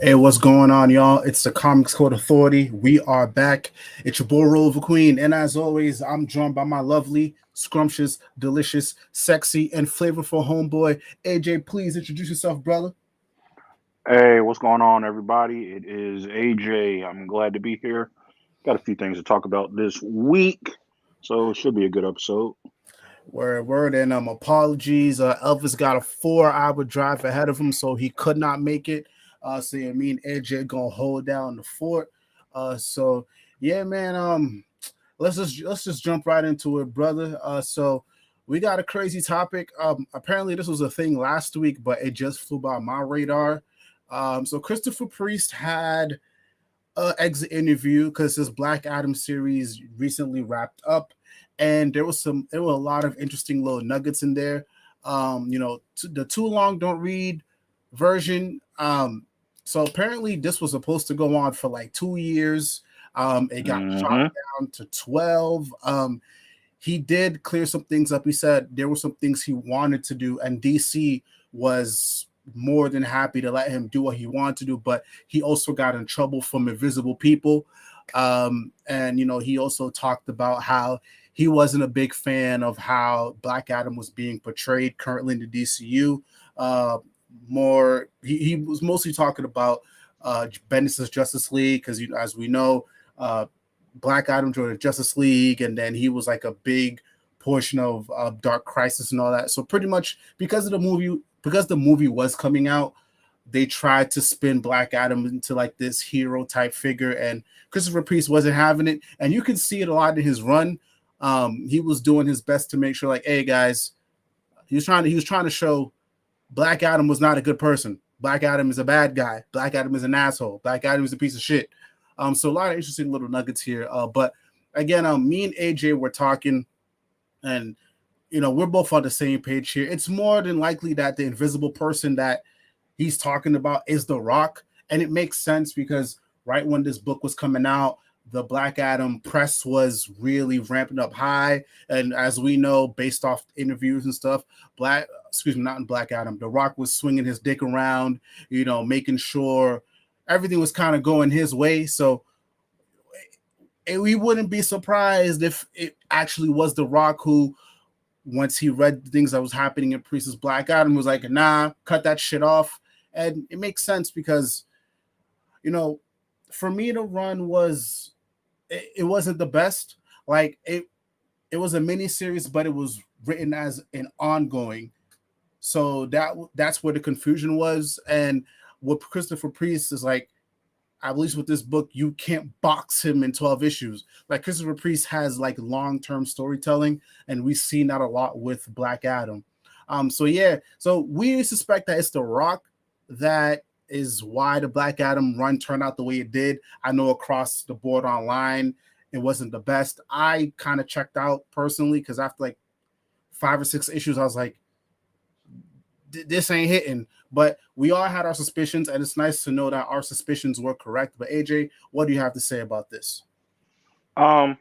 Hey, what's going on, y'all? It's the Comics Code Authority. We are back. It's your boy Rover Queen, and as always, I'm joined by my lovely, scrumptious, delicious, sexy, and flavorful homeboy AJ. Please introduce yourself, brother. Hey, what's going on, everybody? It is AJ. I'm glad to be here. Got a few things to talk about this week, so it should be a good episode. Word, and apologies. Elvis got a 4-hour drive ahead of him, so he could not make it. So yeah, me and AJ gonna hold down the fort. So yeah, man. Let's just jump right into it, brother. So we got a crazy topic. Apparently this was a thing last week, but it just flew by my radar. So Christopher Priest had an exit interview because his Black Adam series recently wrapped up, and there were a lot of interesting little nuggets in there. The too long don't read version. So apparently this was supposed to go on for like 2 years. It got shot hmm down to 12. He did clear some things up. He said there were some things he wanted to do, and DC was more than happy to let him do what he wanted to do. But he also got in trouble from invisible people. And he also talked about how he wasn't a big fan of how Black Adam was being portrayed currently in the DCU. He was mostly talking about Bendis' Justice League because as we know, Black Adam joined the Justice League, and then he was like a big portion of Dark Crisis and all that. So pretty much because the movie was coming out, they tried to spin Black Adam into like this hero type figure, and Christopher Priest wasn't having it, and you can see it a lot in his run. He was doing his best to make sure, like, hey guys, he was trying to show Black Adam was not a good person. Black Adam is a bad guy. Black Adam is an asshole. Black Adam is a piece of shit. So a lot of interesting little nuggets here. But again, me and AJ were talking, and we're both on the same page here. It's more than likely that the invisible person that he's talking about is The Rock, and it makes sense because right when this book was coming out, the Black Adam press was really ramping up high, and as we know, based off interviews and stuff, not in Black Adam, The Rock was swinging his dick around, making sure everything was kind of going his way. So we wouldn't be surprised if it actually was The Rock who, once he read the things that was happening in Priest's Black Adam, was like, nah, cut that shit off. And it makes sense because, you know, for me to run it wasn't the best. Like it was a mini series, but it was written as an ongoing. So that's where the confusion was. And what Christopher Priest is like, at least with this book, you can't box him in 12 issues. Like Christopher Priest has like long-term storytelling, and we've seen that a lot with Black Adam. So yeah, so we suspect that it's The Rock that is why the Black Adam run turned out the way it did. I know across the board online, it wasn't the best. I kind of checked out personally because after like 5 or 6 issues, I was like, this ain't hitting. But we all had our suspicions, and it's nice to know that our suspicions were correct. But AJ, what do you have to say about this? Um,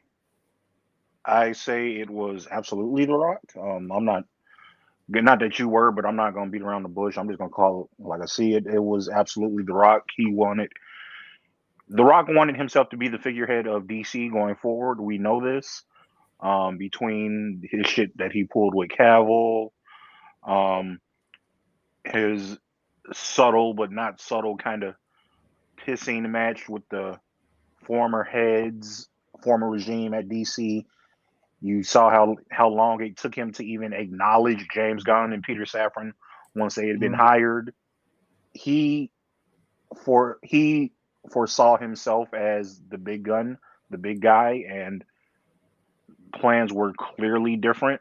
I say it was absolutely The Rock. I'm not that you were, but I'm not going to beat around the bush. I'm just going to call it like I see it. It was absolutely The Rock. The Rock wanted himself to be the figurehead of DC going forward. We know this. Between his shit that he pulled with Cavill, um, his subtle but not subtle kind of pissing match with the former heads, former regime at DC. You saw how long it took him to even acknowledge James Gunn and Peter Safran once they had been Mm-hmm. hired. He he foresaw himself as the big gun, the big guy, and plans were clearly different.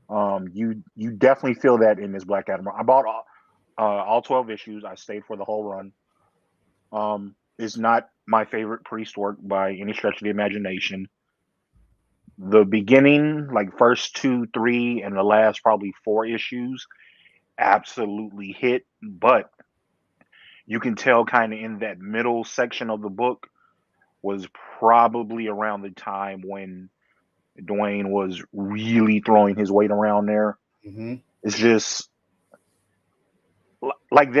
You definitely feel that in this Black Adam. I bought all 12 issues. I stayed for the whole run. It's not my favorite Priest work by any stretch of the imagination. The beginning, like first two, three, and the last probably four issues, absolutely hit. But you can tell kind of in that middle section of the book was probably around the time when Dwayne was really throwing his weight around there. Mm-hmm. It's just like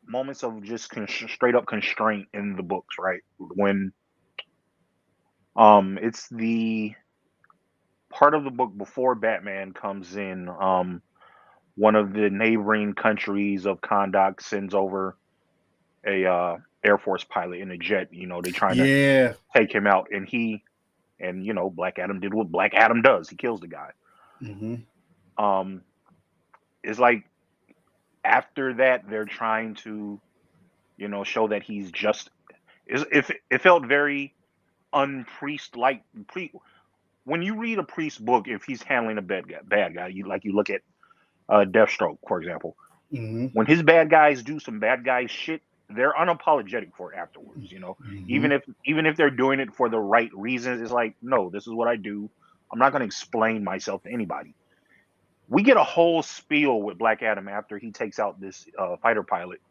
moments of just straight up constraint in the books, right? When it's the part of the book before Batman comes in. One of the neighboring countries of Kondak sends over a Air Force pilot in a jet. You know, they're trying to Yeah. take him out, and you know, Black Adam did what Black Adam does. He kills the guy. Mm-hmm. It's like after that they're trying to, you know, show that he's just. If it felt very unpriest like when you read a priest book, if he's handling a bad guy, you look at Deathstroke, for example. Mm-hmm. When his bad guys do some bad guy shit, they're unapologetic for it afterwards. You know, Mm-hmm. even if they're doing it for the right reasons, it's like, no, this is what I do. I'm not going to explain myself to anybody. We get a whole spiel with Black Adam after he takes out this fighter pilot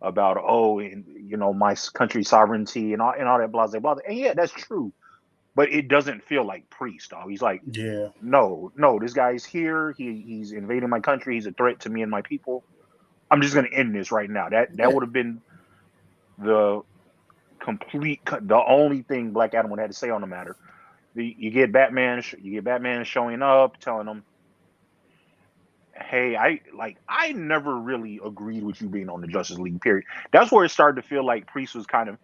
about, oh, and you know, my country's sovereignty and all that blah blah blah. And yeah, that's true, but it doesn't feel like Priest. Dog. He's like, Yeah. no, this guy's here. He's invading my country. He's a threat to me and my people. I'm just going to end this right now. That would have been the only thing Black Adam would have had to say on the matter. You get Batman showing up, telling him, "Hey, I never really agreed with you being on the Justice League. Period." That's where it started to feel like Priest was kind of.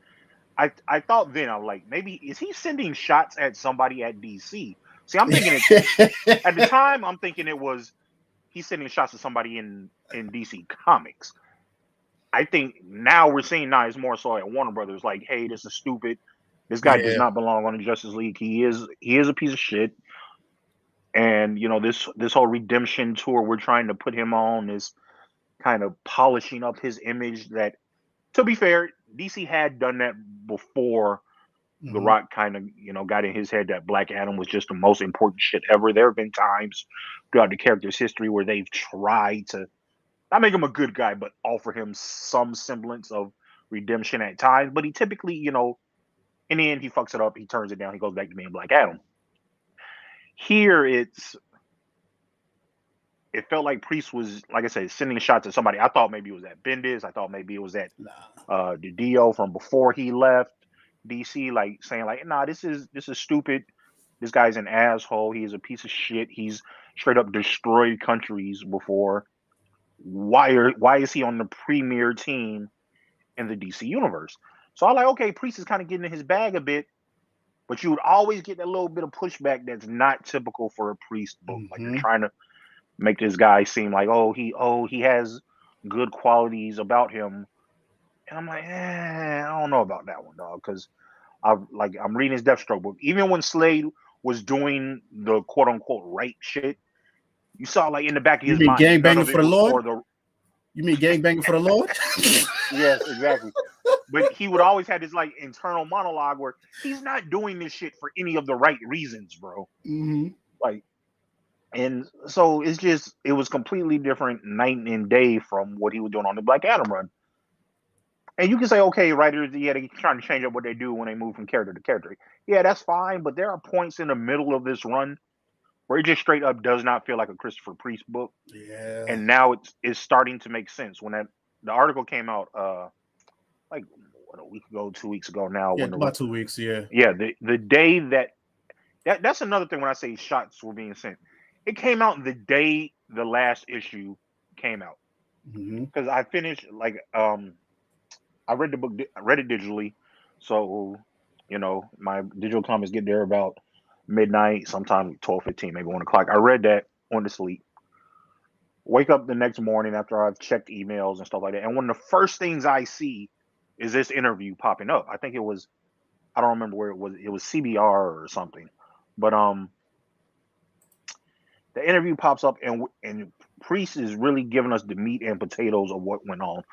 I thought then I was like, maybe is he sending shots at somebody at DC? See, I'm thinking at the time I'm thinking it was he's sending shots at somebody in DC Comics. I think now we're seeing it's more so at Warner Brothers, like, hey, this is stupid. This guy does not belong on the Justice League. He is a piece of shit. And you know, this whole redemption tour we're trying to put him on is kind of polishing up his image. That, to be fair, DC had done that before. The Rock kind of, you know, got in his head that Black Adam was just the most important shit ever. There have been times throughout the character's history where they've tried to not make him a good guy, but offer him some semblance of redemption at times. But he typically, you know, in the end, he fucks it up. He turns it down. He goes back to being Black Adam. Here, it felt like Priest was, like I said, sending shots at somebody. I thought maybe it was at Bendis. I thought maybe it was at the Dio from before he left DC, like saying like, nah, this is stupid. This guy's an asshole. He's a piece of shit. He's straight up destroyed countries before. Why is he on the premier team in the DC universe? So I'm like, okay, Priest is kind of getting in his bag a bit, but you would always get that little bit of pushback that's not typical for a Priest book. Like you're trying to make this guy seem like, he has good qualities about him. And I'm like, I don't know about that one, dog, because I'm reading his Deathstroke book. Even when Slade was doing the quote unquote right shit, you saw like in the back of You his mean mind, none gangbanging of it for the was Lord? for the. You mean gangbanging for the Lord? Yes, exactly. But he would always have this like internal monologue where he's not doing this shit for any of the right reasons, bro. Like, and so it was completely different night and day from what he was doing on the Black Adam run. And you can say, okay, writers, yeah, they're trying to change up what they do when they move from character to character. Yeah, that's fine, but there are points in the middle of this run where it just straight up does not feel like a Christopher Priest book. Yeah. And now it's starting to make sense. When the article came out, like a week ago, 2 weeks ago now. Yeah, when about 2 weeks, yeah. Yeah, the day that's another thing when I say shots were being sent. It came out the day the last issue came out. Because I finished I read the book. I read it digitally, so you know my digital comics get there about midnight, sometime 12:15, maybe 1 o'clock. I read that, went to sleep. Wake up the next morning after I've checked emails and stuff like that, and one of the first things I see is this interview popping up. I think it was, I don't remember where it was. It was CBR or something, but the interview pops up and Priest is really giving us the meat and potatoes of what went on.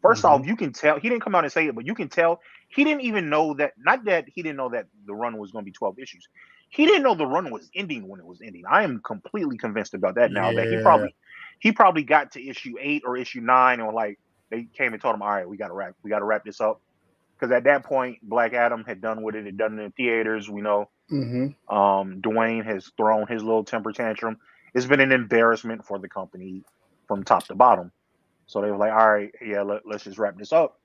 First off, you can tell he didn't come out and say it, but you can tell he didn't even know that. Not that he didn't know that the run was going to be 12 issues. He didn't know the run was ending when it was ending. I am completely convinced about that now. That he probably got to issue 8 or issue 9, and like they came and told him, all right, we got to wrap this up. Because at that point, Black Adam had done what it had done in the theaters. We know Dwayne has thrown his little temper tantrum. It's been an embarrassment for the company from top to bottom. So they were like, all right, yeah, let's just wrap this up.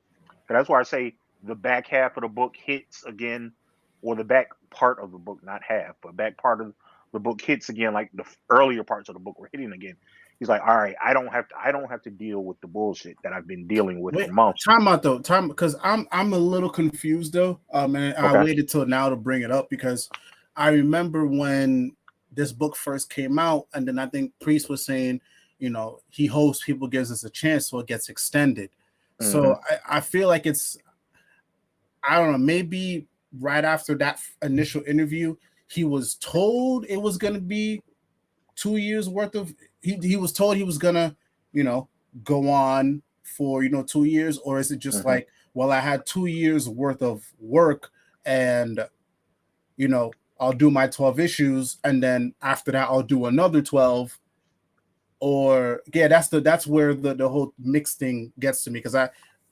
And that's why I say the back half of the book hits again, or the back part of the book, not half, but back part of the book hits again, like the earlier parts of the book were hitting again. He's like, all right, I don't have to deal with the bullshit that I've been dealing with for Wait, months. time out though. Time because I'm a little confused though. And I Okay. waited till now to bring it up because I remember when this book first came out, and then I think Priest was saying, he hopes people gives us a chance, so it gets extended. Mm-hmm. So I feel like I don't know, maybe right after that initial interview, he was told it was gonna be 2 years worth of he was told he was gonna, you know, go on for 2 years, or is it just Mm-hmm. like, well, I had 2 years worth of work, and I'll do my 12 issues, and then after that I'll do another 12. Or yeah, that's where the whole mix thing gets to me, because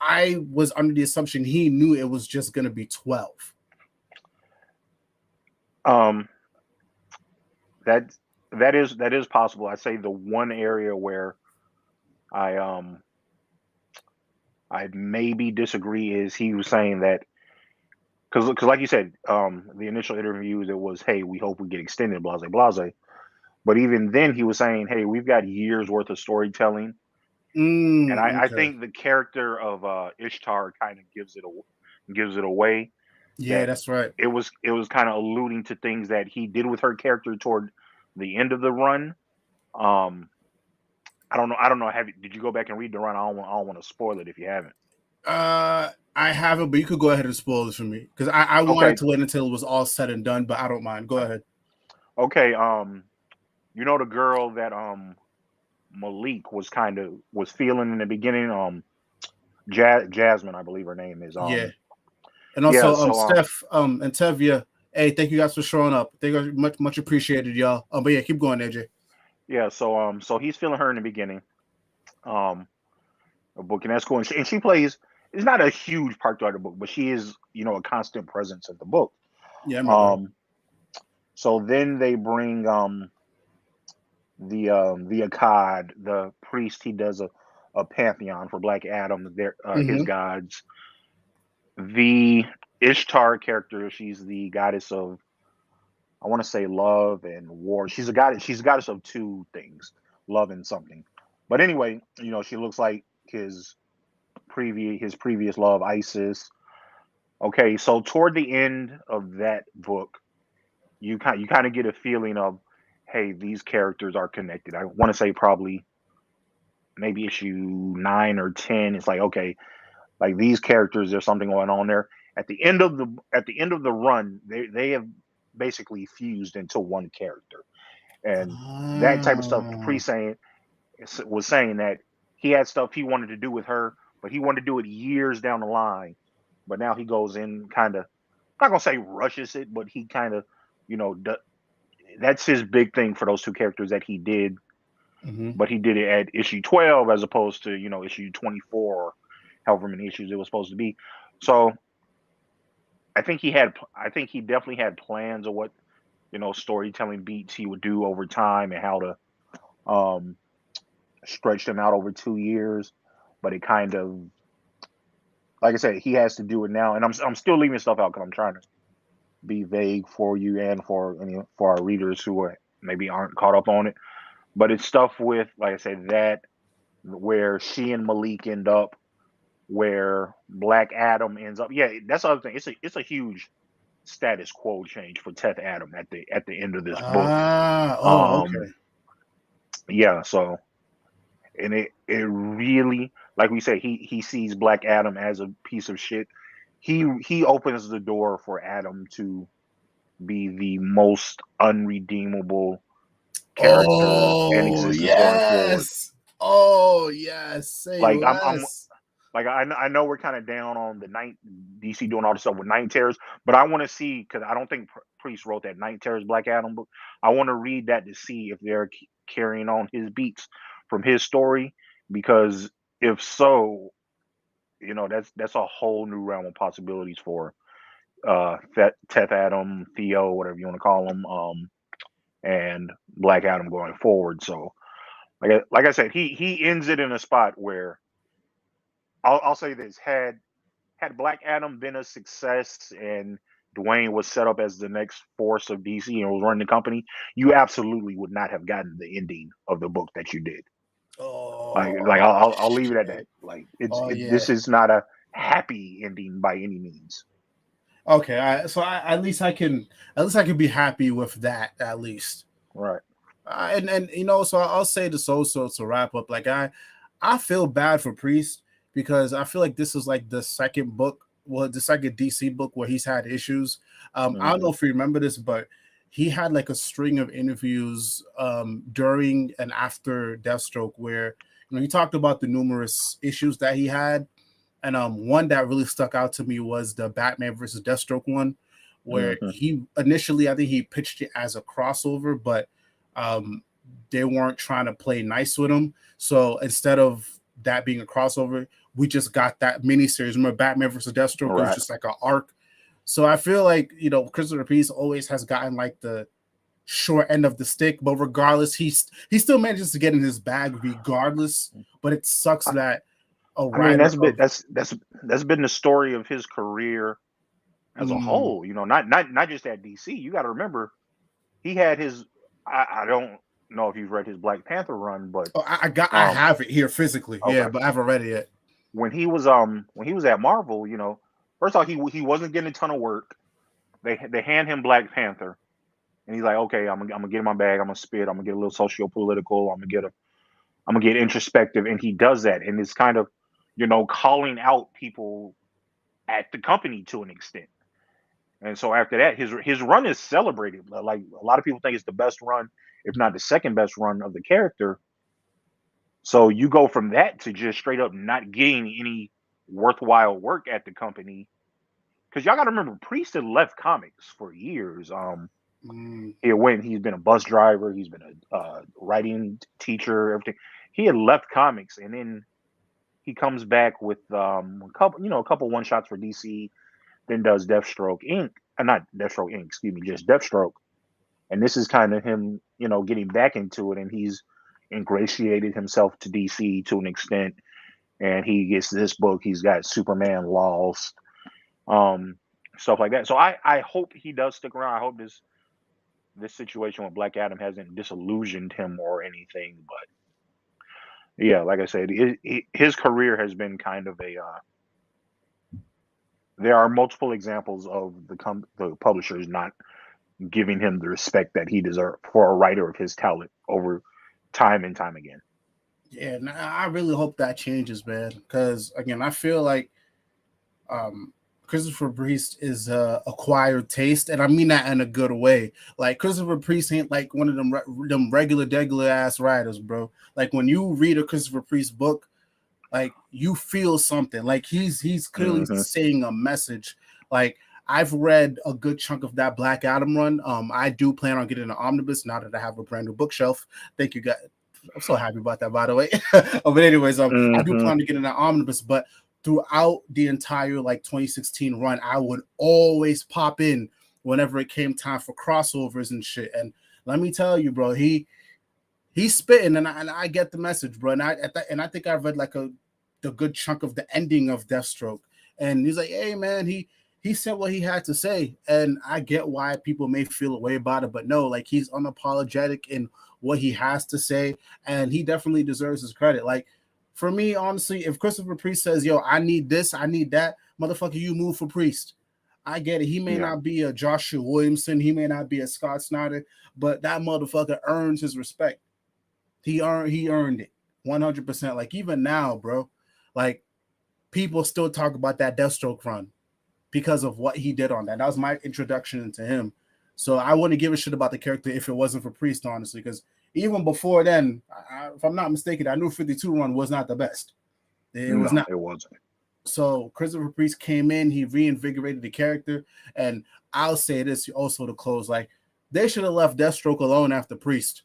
I was under the assumption he knew it was just gonna be 12. Um, that that is possible. I say the one area where I um I maybe disagree is he was saying that because like you said, the initial interviews it was, hey, we hope we get extended, blase blase. But even then, he was saying, hey, we've got years worth of storytelling, and I Okay. think the character of Ishtar kind of gives it away Yeah, that that's right. it was kind of alluding to things that he did with her character toward the end of the run. Um, I don't know. I don't know. Did you go back and read the run? I don't want to spoil it if you haven't. I haven't, but you could go ahead and spoil this for me, because I wanted Okay. to wait until it was all said and done, but I don't mind. Go ahead. Okay. You know the girl that Malik was feeling in the beginning. Jasmine, I believe her name is. Yeah, and Yeah. also So Steph and Tevia. Hey, thank you guys for showing up. Thank you, much appreciated, y'all. But yeah, keep going, AJ. yeah. So he's feeling her in the beginning. Um, a book, and that's cool. And she plays. It's not a huge part throughout the book, but she is a constant presence of the book. Yeah, I remember. Um, so then they bring the Akkad, the priest. He does a pantheon for Black Adam, their his Mm-hmm. gods. The Ishtar character, she's the goddess of, I want to say, love and war. She's a goddess. She's a goddess of two things, love and something. But anyway, she looks like his previous love, Isis. Okay, so toward the end of that book, you kind of get a feeling of, hey, these characters are connected. I want to say probably maybe issue 9 or 10. It's like, okay, like these characters, there's something going on there. At the end of the run, they have basically fused into one character, and that type of stuff. Pre Ah, saying was saying that he had stuff he wanted to do with her, but he wanted to do it years down the line. But now he goes in kind of, not gonna say rushes it, but he kind of, you know, that's his big thing for those two characters that he did. mm-hmm. But he did it at issue 12 as opposed to issue 24 or however many issues it was supposed to be. So I think he definitely had plans of what storytelling beats he would do over time and how to um, stretch them out over 2 years. But it kind of, like I said, he has to do it now, and I'm still leaving stuff out because I'm trying to be vague for you and for our readers who maybe aren't caught up on it. But it's stuff with, like I said, that where she and Malik end up, where Black Adam ends up. Yeah, that's the other thing. It's a huge status quo change for Teth Adam at the end of this book. Oh, Um, okay. yeah, so and it really, like we say, he sees Black Adam as a piece of shit. He opens the door for Adam to be the most unredeemable character in Oh, existence going forward. yes. Oh, yes. Say Like I'm less. like I know we're kind of down on the night DC doing all this stuff with Night Terrors, but I want to see, because I don't think Priest wrote that Night Terrors Black Adam book. I want to read that to see if they're carrying on his beats from his story, because if so, that's a whole new realm of possibilities for Teth Adam, Theo, whatever you want to call him, and Black Adam going forward. So like I said, he ends it in a spot where I'll say this: had Black Adam been a success and Dwayne was set up as the next force of DC and was running the company, you absolutely would not have gotten the ending of the book that you did. Like Oh, I'll leave it at that. shit. Like Oh yeah. this is not a happy ending by any means. Okay, so at least I can be happy with that at least. Right. And so I'll say this also to wrap up. Like I feel bad for Priest because I feel like this is like the second book, well, the second DC book where he's had issues. I don't know if you remember this, but he had like a string of interviews during and after Deathstroke where he talked about the numerous issues that he had. And one that really stuck out to me was the Batman versus Deathstroke one, where he initially, I think he pitched it as a crossover, but they weren't trying to play nice with him. So instead of that being a crossover, we just got that miniseries. Remember, Batman versus Deathstroke was just like an arc. So I feel like Christopher Priest always has gotten like the short end of the stick, but regardless, he still manages to get in his bag regardless. But it sucks that a writer. That's been the story of his career as a whole. Not just at DC. You got to remember, he had his. I don't know if you've read his Black Panther run, but I have it here physically. Okay. Yeah, but I haven't read it yet. When he was at Marvel, first off, he wasn't getting a ton of work. They hand him Black Panther, and he's like, okay, I'm gonna get in my bag. I'm gonna spit. I'm gonna get a little socio-political. I'm gonna get introspective, and he does that, and it's kind of calling out people at the company to an extent. And so after that, his run is celebrated. Like a lot of people think it's the best run, if not the second best run of the character. So you go from that to just straight up not getting any worthwhile work at the company. Because y'all got to remember, Priest had left comics for years. He's been a bus driver, he's been a writing teacher, everything. He had left comics, and then he comes back with a couple one shots for DC. Then does Deathstroke Inc. Not Deathstroke Inc. Excuse me, just Deathstroke. And this is kind of him, getting back into it, and he's ingratiated himself to DC to an extent. And he gets this book. He's got Superman Lost, stuff like that. So I hope he does stick around. I hope this situation with Black Adam hasn't disillusioned him or anything. But yeah, like I said, his career has been kind of a. There are multiple examples of the publishers not giving him the respect that he deserves for a writer of his talent over time and time again. Yeah, and I really hope that changes, man. Because again, I feel like Christopher Priest is acquired taste, and I mean that in a good way. Like Christopher Priest ain't like one of them regular ass writers, bro. Like when you read a Christopher Priest book, like you feel something. Like he's clearly saying a message. Like I've read a good chunk of that Black Adam run. I do plan on getting an omnibus now that I have a brand new bookshelf. Thank you, guys. I'm so happy about that, by the way. But anyways, I do plan to get an omnibus. But throughout the entire like 2016 run, I would always pop in whenever it came time for crossovers and shit. And let me tell you, bro, he's spitting, and I get the message, bro. And I think I've read like the good chunk of the ending of Deathstroke, and he's like, hey man, he said what he had to say, and I get why people may feel a way about it, but no, like he's unapologetic in what he has to say, and he definitely deserves his credit. Like for me, honestly, if Christopher Priest says, yo, I need this, I need that, motherfucker, you move for Priest. I get it. He may not be a Joshua Williamson, he may not be a Scott Snyder, but that motherfucker earns his respect. He earned it 100%. Like even now, bro, like people still talk about that Deathstroke run because of what he did on that. That was my introduction into him. So I wouldn't give a shit about the character if it wasn't for Priest, honestly, because even before then, if I'm not mistaken, I knew 52 run was not the best. It was not. It wasn't. So Christopher Priest came in, he reinvigorated the character, and I'll say this also to close, like they should have left Deathstroke alone after Priest.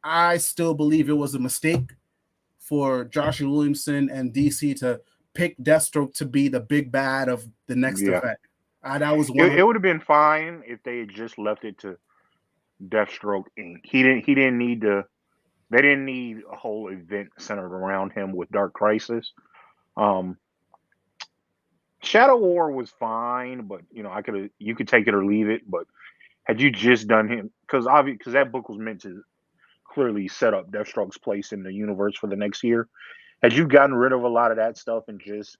I still believe it was a mistake for Joshua Williamson and DC to pick Deathstroke to be the big bad of the next event. That was one. It would have been fine if they had just left it to Deathstroke Inc. He didn't need to They didn't need a whole event centered around him with Dark Crisis. Um, Shadow War was fine, but you could take it or leave it. But had you just done him, because that book was meant to clearly set up Deathstroke's place in the universe for the next year. Had you gotten rid of a lot of that stuff and just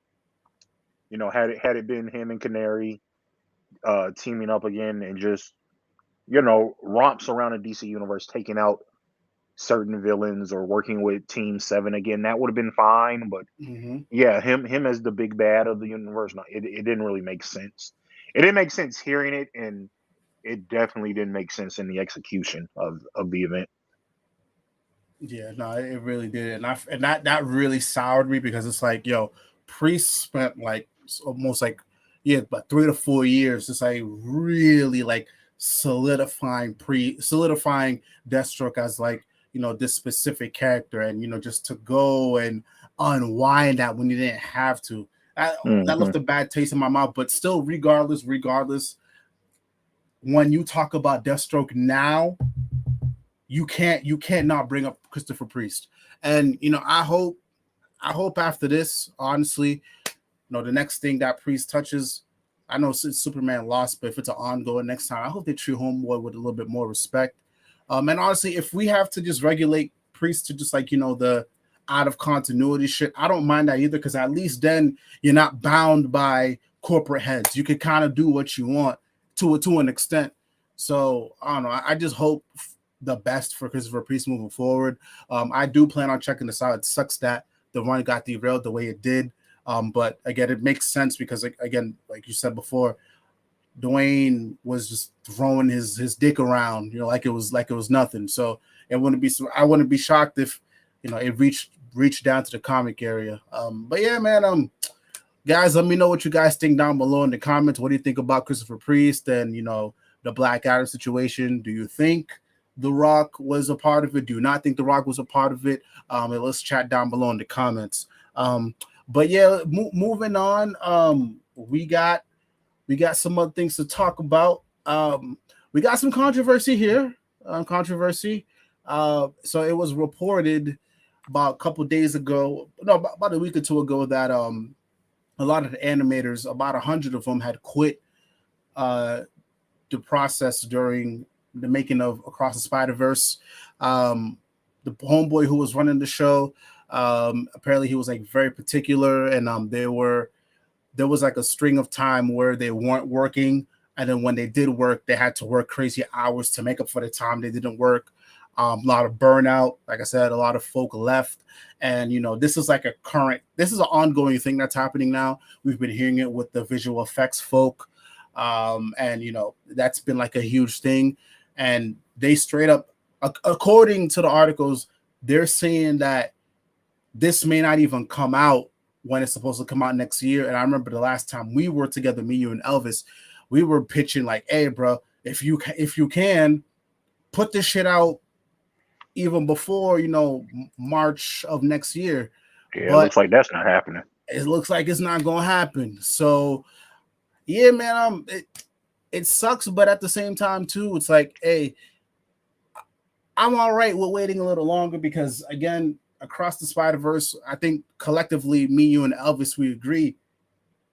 had it been him and Canary teaming up again and just romps around the DC universe, taking out certain villains or working with Team Seven again, that would have been fine. But Mm-hmm. yeah, him as the big bad of the universe, no, it didn't really make sense. It didn't make sense hearing it, and it definitely didn't make sense in the execution of the event. Yeah, no, it really did, and that really soured me because it's like, yo, Priest spent like almost like, yeah, about 3 to 4 years, just like really like solidifying Deathstroke as like, this specific character, and just to go and unwind that when you didn't have to, that Hmm. left a bad taste in my mouth. But still, regardless, when you talk about Deathstroke now, you can't not bring up Christopher Priest. And I hope after this, honestly, the next thing that Priest touches, I know since Superman lost, but if it's an ongoing next time, I hope they treat Homeboy with a little bit more respect. And honestly, if we have to just regulate Priest to just like the out of continuity shit, I don't mind that either, because at least then you're not bound by corporate heads. You can kind of do what you want to an extent. So I don't know. I just hope the best for Christopher Priest moving forward. I do plan on checking this out. It sucks that the run got derailed the way it did. But again, it makes sense because, again, like you said before, Dwayne was just throwing his dick around, like it was nothing. So I wouldn't be shocked if it reached down to the comic area. But yeah, man. Guys, let me know what you guys think down below in the comments. What do you think about Christopher Priest and the Black Adam situation? Do you think The Rock was a part of it? Do you not think The Rock was a part of it? And let's chat down below in the comments. But yeah, moving on. We got some other things to talk about. We got some controversy here. Controversy. So it was reported about a couple days ago, no, about a week or two ago, that a lot of the animators, about 100 of them, had quit uh, the process during the making of Across the Spider-Verse. The homeboy who was running the show, apparently he was like very particular, and there was like a string of time where they weren't working, and then when they did work, they had to work crazy hours to make up for the time they didn't work. A lot of burnout, like I said, a lot of folk left, and this is like this is an ongoing thing that's happening now. We've been hearing it with the visual effects folk, and that's been like a huge thing. And they straight up, according to the articles, they're saying that this may not even come out when it's supposed to come out next year. And I remember the last time we were together, me, you, and Elvis, we were pitching like, "Hey, bro, if you can put this shit out even before March of next year," Yeah, it but looks like that's not happening. it looks like it's not gonna happen. So yeah, man, it sucks, but at the same time too, it's like, hey, I'm all right with waiting a little longer because, again, Across the Spider-Verse, I think collectively, me, you, and Elvis, we agree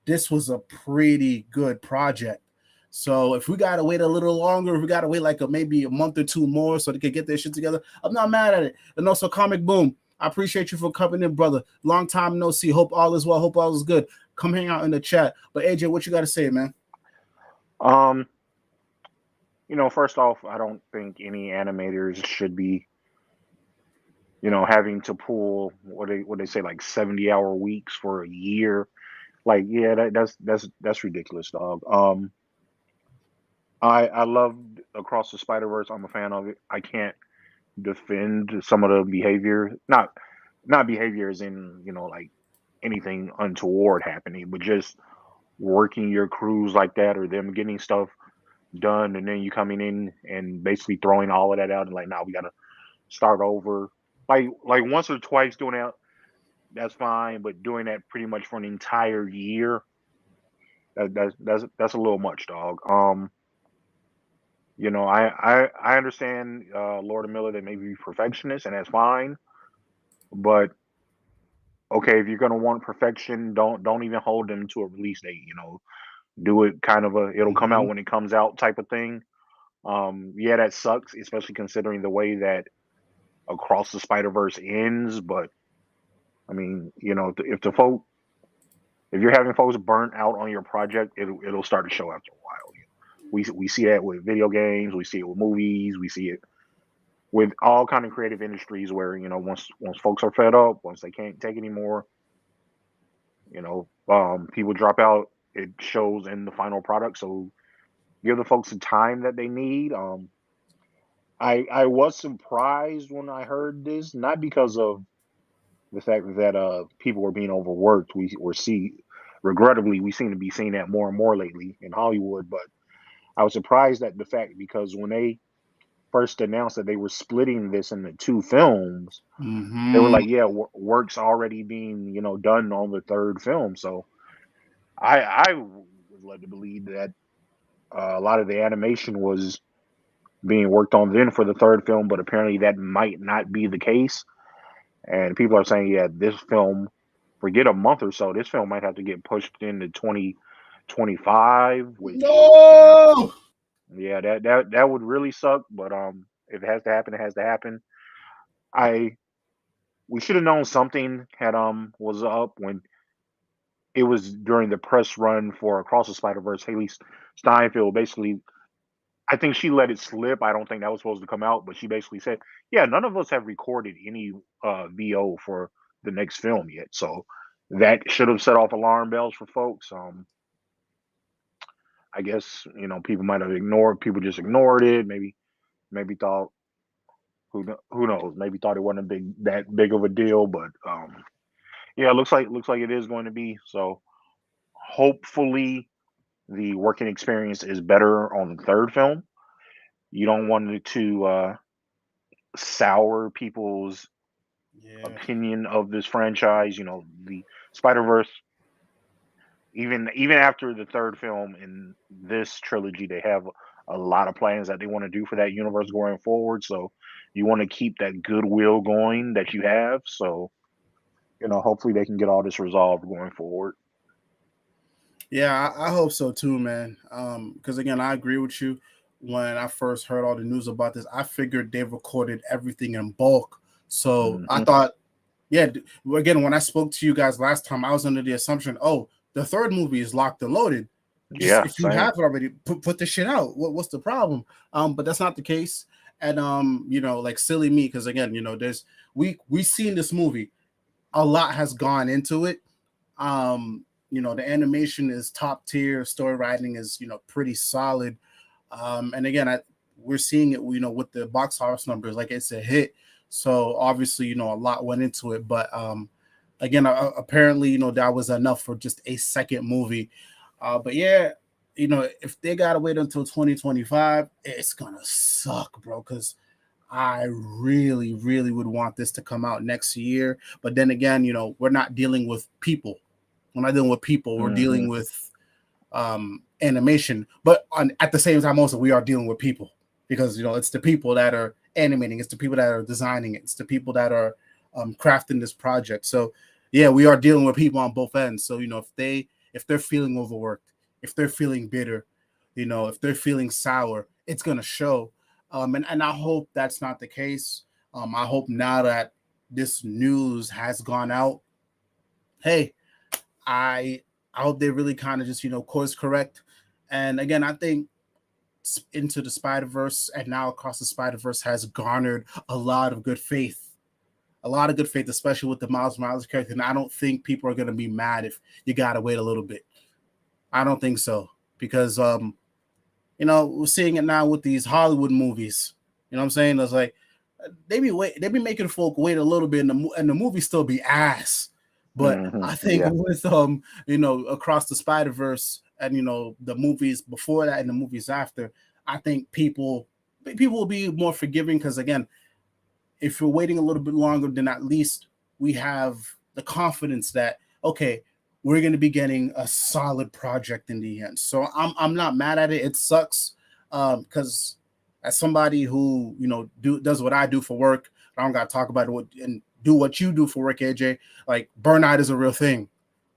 this was a pretty good project. So if we gotta wait a little longer, if we gotta wait like maybe a month or two more so they can get their shit together, I'm not mad at it. And also, Comic Boom, I appreciate you for coming in, brother. Long time no see. Hope all is well. Hope all is good. Come hang out in the chat. But AJ, what you got to say, man? Um, first off, I don't think any animators should be, having to pull what they say, like 70-hour weeks for a year. Like, yeah, that's ridiculous, dog. I loved Across the Spider Verse. I'm a fan of it. I can't defend some of the behavior, not behavior as in like anything untoward happening, but just working your crews like that, or them getting stuff done, and then you coming in and basically throwing all of that out and like, now we gotta start over. Like once or twice doing that, that's fine, but doing that pretty much for an entire year, that's a little much, dog. I understand Lord and Miller, they may be perfectionists, and that's fine. But okay, if you're gonna want perfection, don't even hold them to a release date. Do it kind of it'll come Mm-hmm. out when it comes out type of thing. Yeah, that sucks, especially considering the way that Across the Spider Verse ends. But I mean, if you're having folks burnt out on your project, it'll start to show after a while. We see that with video games, we see it with movies, we see it with all kind of creative industries where once folks are fed up, once they can't take anymore, people drop out. It shows in the final product. So give the folks the time that they need. I was surprised when I heard this, not because of the fact that people were being overworked. Regrettably, we seem to be seeing that more and more lately in Hollywood. But I was surprised at the fact, because when they first announced that they were splitting this into two films, they were Mm-hmm. like, "Yeah, work's already being done on the third film." So I was led to believe that a lot of the animation was being worked on then for the third film, but apparently that might not be the case. And people are saying, yeah, this film, forget a month or so, this film might have to get pushed into 2025, which, No. yeah, that would really suck. But if it has to happen, it has to happen. I We should have known something had was up when it was during the press run for Across the Spider Verse. Haley Steinfeld basically, I think she let it slip. I don't think that was supposed to come out, but she basically said, "Yeah, none of us have recorded any VO for the next film yet." So that should have set off alarm bells for folks. I guess people might have ignored. People just ignored it. Maybe thought, who knows? Maybe thought it wasn't that big of a deal. But yeah, it looks like it is going to be. So hopefully the working experience is better on the third film. You don't want it to sour people's Yeah. opinion of this franchise. The Spider Verse, even after the third film in this trilogy, they have a lot of plans that they want to do for that universe going forward. So you want to keep that goodwill going that you have. So hopefully they can get all this resolved going forward. Yeah, I hope so too, man. Because again, I agree with you. When I first heard all the news about this, I figured they recorded everything in bulk. So I Hmm. thought, yeah. Again, when I spoke to you guys last time, I was under the assumption, oh, the third movie is locked and loaded. Just Yeah, if you same. have it already, put the shit out. What's the problem? But that's not the case. And like silly me, because again, there's we seen this movie. A lot has gone into it. The animation is top tier, story writing is pretty solid. And again, we're seeing it with the box office numbers, like it's a hit. So obviously a lot went into it, but again, apparently that was enough for just a second movie. But yeah, if they gotta wait until 2025, it's gonna suck, bro, because I really, really would want this to come out next year. But then again, we're not dealing with people. We're not dealing with people. We're Hmm. dealing with animation. But at the same time, also we are dealing with people because it's the people that are animating. It's the people that are designing it. It's the people that are crafting this project. So yeah, we are dealing with people on both ends. So if they're feeling overworked, if they're feeling bitter, if they're feeling sour, it's gonna show. And I hope that's not the case. I hope now that this news has gone out, hey, I I hope they really kind of just course correct. And again, I think Into the Spider Verse and now Across the Spider Verse has garnered a lot of good faith, especially with the Miles Morales character. And I don't think people are gonna be mad if you gotta wait a little bit. I don't think so because we're seeing it now with these Hollywood movies. You know what I'm saying? It's like they be making folk wait a little bit, and the movie still be ass. But Hmm. I think Yeah. with Across the Spider Verse and the movies before that and the movies after, I think people will be more forgiving because again, if you're waiting a little bit longer, then at least we have the confidence that okay, we're going to be getting a solid project in the end. So I'm not mad at it. It sucks because as somebody who does what I do for work, I don't got to talk about it and do what you do for work, AJ. Like burnout is a real thing.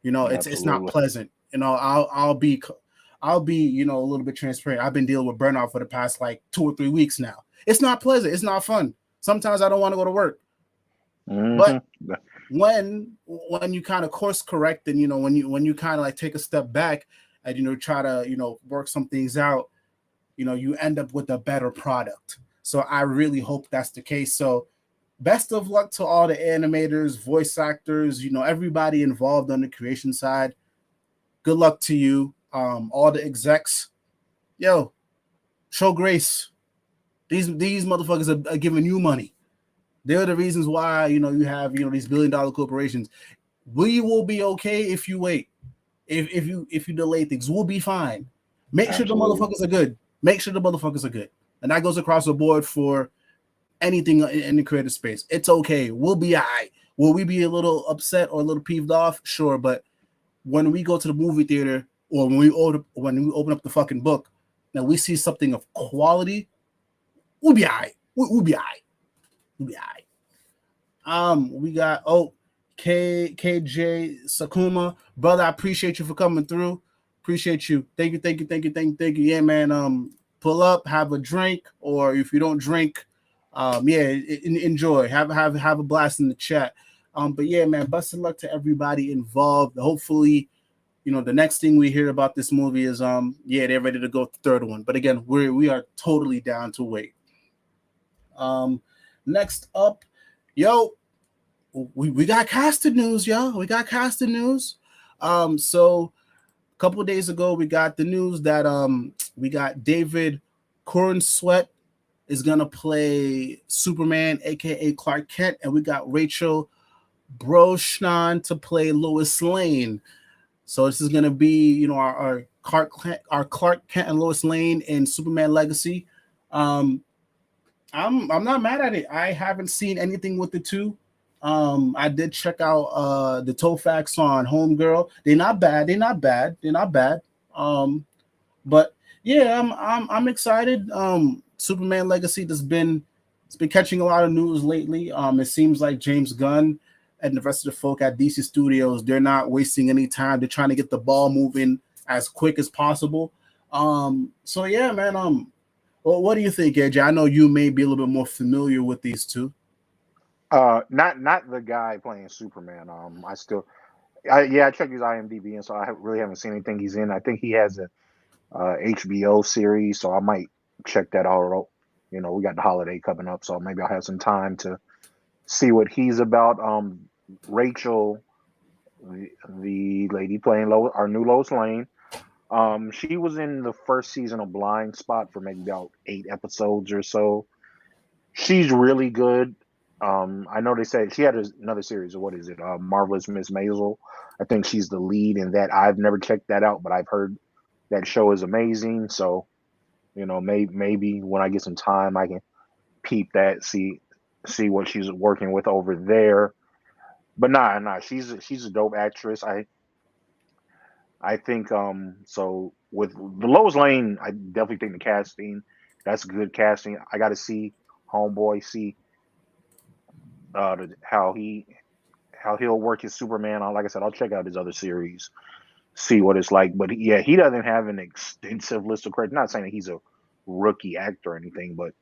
It's not Absolutely. pleasant. I'll be a little bit transparent. I've been dealing with burnout for the past like 2 or 3 weeks now. It's not pleasant. It's not fun. Sometimes I don't want to go to work. But when you kind of course correct and when you kind of like take a step back and try to work some things out, you end up with a better product. So I really hope that's the case. So best of luck to all the animators, voice actors, everybody involved on the creation side. Good luck to you. All the execs. Yo, show grace. These motherfuckers are giving you money. They're the reasons why you have these billion-dollar corporations. We will be okay if you wait. If you delay things, we'll be fine. Make sure the motherfuckers are good. Make sure the motherfuckers are good. And that goes across the board for anything in the creative space. It's okay. We'll be all right. Will we be a little upset or a little peeved off? Sure, but when we go to the movie theater or when we open up the fucking book and we see something of quality, we'll be all right. We'll be all right. We'll be all right. We got KJ Sakuma. Brother, I appreciate you for coming through. Appreciate you. Thank you. Yeah, man. Pull up, have a drink, or if you don't drink, enjoy. Have a blast in the chat. But yeah, man, best of luck to everybody involved. Hopefully, the next thing we hear about this movie is they're ready to go with the third one. But again, we are totally down to wait. Next up, we got casting news, y'all. We got casting news. So a couple of days ago, we got the news that we got David Corenswet is gonna play Superman, aka Clark Kent, and we got Rachel Brosnahan to play Lois Lane. So this is gonna be our Clark Kent and Lois Lane in Superman Legacy. I'm not mad at it. I haven't seen anything with the two. I did check out the Tofax on Homegirl. They're not bad. But yeah, I'm excited. Superman Legacy it's been catching a lot of news lately. It seems like James Gunn and the rest of the folk at DC Studios, they're not wasting any time. They're trying to get the ball moving as quick as possible. So yeah, man. Well, what do you think, AJ? I know you may be a little bit more familiar with these two. Not the guy playing Superman. I checked his IMDb, and so I really haven't seen anything he's in. I think he has a HBO series, so I might check that out. We got the holiday coming up, so maybe I'll have some time to see what he's about. Rachel, the lady playing our new Lois Lane, she was in the first season of Blind Spot for maybe about 8 episodes or so. She's really good. I know they said she had another series of what is it? Marvelous Miss Maisel. I think she's the lead in that. I've never checked that out, but I've heard that show is amazing. So, maybe when I get some time, I can peep that, see what she's working with over there. But nah, she's a dope actress. I think so with the Lois Lane, I definitely think the casting, that's good casting. I got to see Homeboy, see how he'll work his Superman. Like I said, I'll check out his other series, see what it's like. But yeah, he doesn't have an extensive list of credits. Not saying that he's a rookie actor or anything, but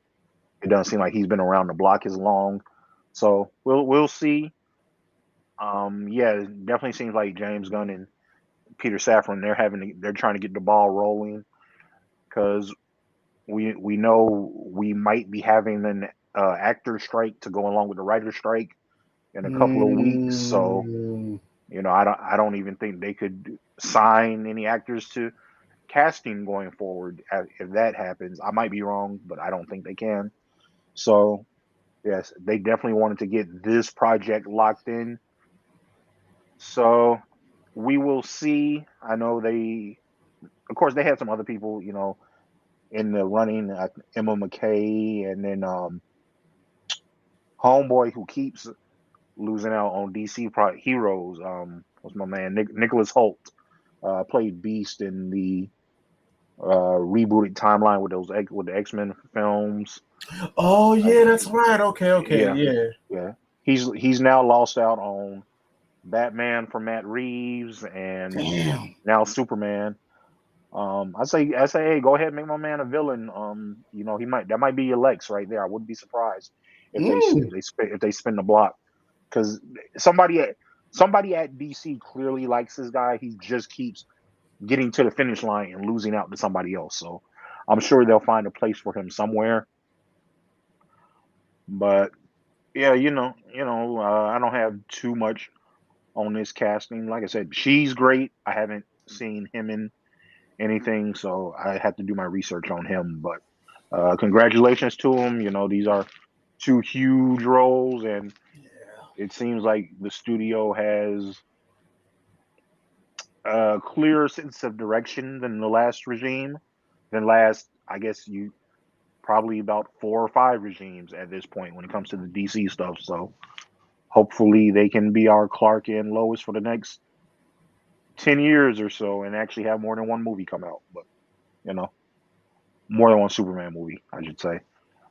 it doesn't seem like he's been around the block as long. So we'll see. Yeah, it definitely seems like James Gunn and Peter Safran, they're trying to get the ball rolling, because we know we might be having an actor strike to go along with the writer strike in a couple of weeks. So I don't even think they could sign any actors to casting going forward if that happens. I might be wrong, but I don't think they can. So yes, they definitely wanted to get this project locked in. So we will see. I know of course, they had some other people, in the running, Emma McKay, and then Homeboy, who keeps losing out on DC Heroes. What's my man Nicholas Holt, played Beast in the rebooted timeline with the X-Men films. Oh Uh, yeah, that's right. Okay, yeah, yeah. yeah. He's now lost out on Batman for Matt Reeves and Damn. now Superman. I say, hey, go ahead and make my man a villain. That might be your Lex right there. I wouldn't be surprised if Mm. they spin the block because somebody at DC clearly likes this guy. He just keeps getting to the finish line and losing out to somebody else. So I'm sure they'll find a place for him somewhere. But yeah, I don't have too much on this casting. Like I said, she's great. I haven't seen him in anything, so I have to do my research on him. But congratulations to him. These are two huge roles, and Yeah. it seems like the studio has a clearer sense of direction than the last regime. Than last, I guess you probably about 4 or 5 regimes at this point when it comes to the DC stuff. So hopefully they can be our Clark and Lois for the next 10 years or so, and actually have more than one movie come out. But you know, more than one Superman movie, I should say.